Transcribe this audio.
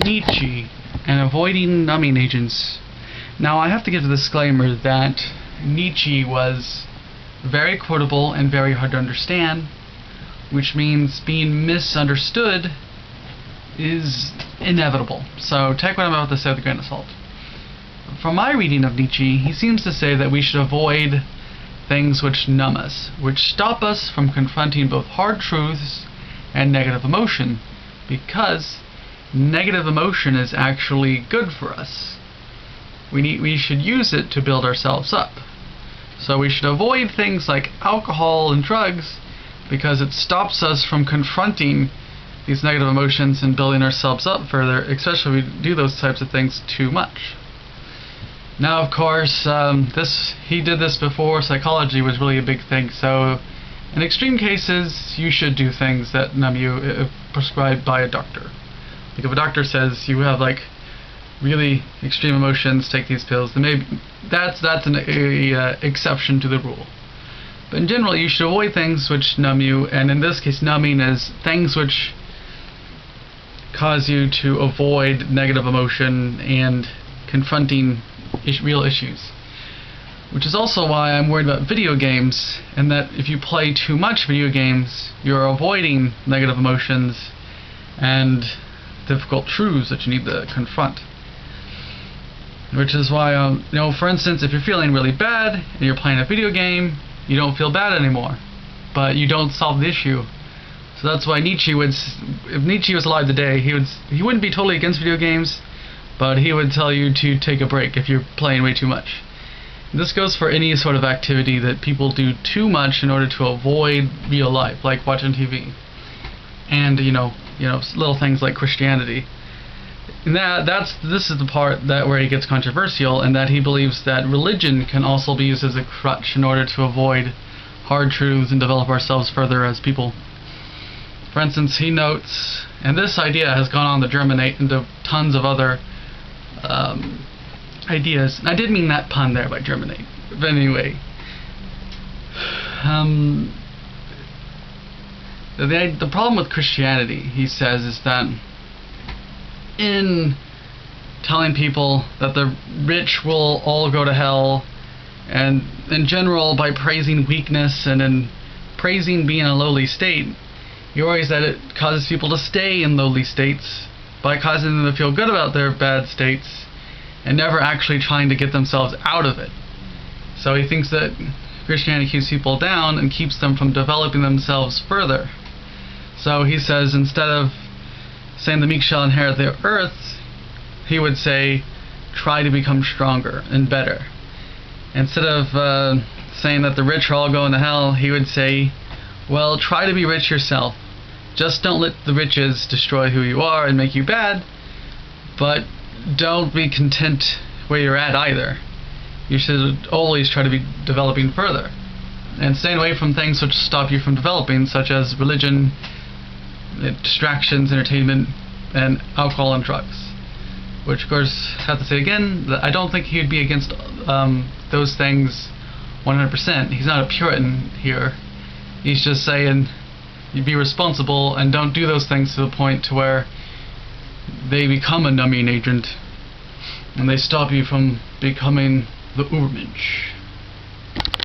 Nietzsche and avoiding numbing agents. Now I have to give a disclaimer that Nietzsche was very quotable and very hard to understand, which means being misunderstood is inevitable. So take what I'm about to say with a grain of salt. From my reading of Nietzsche, he seems to say that we should avoid things which numb us, which stop us from confronting both hard truths and negative emotion, because negative emotion is actually good for us. We should use it to build ourselves up. So we should avoid things like alcohol and drugs because it stops us from confronting these negative emotions and building ourselves up further, especially if we do those types of things too much. Now, of course, he did this before psychology was really a big thing, so in extreme cases, you should do things that numb you if prescribed by a doctor. Like if a doctor says you have like really extreme emotions, take these pills, then maybe that's an exception to the rule. But in general, you should avoid things which numb you, and in this case, numbing is things which cause you to avoid negative emotion and confronting real issues. Which is also why I'm worried about video games, and that if you play too much video games, you're avoiding negative emotions and difficult truths that you need to confront. Which is why, for instance, if you're feeling really bad and you're playing a video game, you don't feel bad anymore, but you don't solve the issue. So that's why Nietzsche if Nietzsche was alive today, he wouldn't be totally against video games, but he would tell you to take a break if you're playing way too much. This goes for any sort of activity that people do too much in order to avoid real life, like watching TV, and little things like Christianity. And this is the part where he gets controversial, and that he believes that religion can also be used as a crutch in order to avoid hard truths and develop ourselves further as people. For instance, he notes, and this idea has gone on to germinate into tons of other ideas. And I did mean that pun there by germinate. But anyway, the problem with Christianity, he says, is that in telling people that the rich will all go to hell, and in general by praising weakness and in praising being in a lowly state, he worries that it causes people to stay in lowly states by causing them to feel good about their bad states and never actually trying to get themselves out of it. So he thinks that Christianity keeps people down and keeps them from developing themselves further. So he says, instead of saying the meek shall inherit the earth, he would say, try to become stronger and better. Instead of saying that the rich are all going to hell, he would say, well, try to be rich yourself. Just don't let the riches destroy who you are and make you bad, but don't be content where you're at either. You should always try to be developing further, and staying away from things which stop you from developing, such as religion, distractions, entertainment, and alcohol and drugs. Which, of course, I have to say again, that I don't think he'd be against those things 100%. He's not a Puritan here. He's just saying you be responsible and don't do those things to the point to where they become a numbing agent and they stop you from becoming the Ubermensch.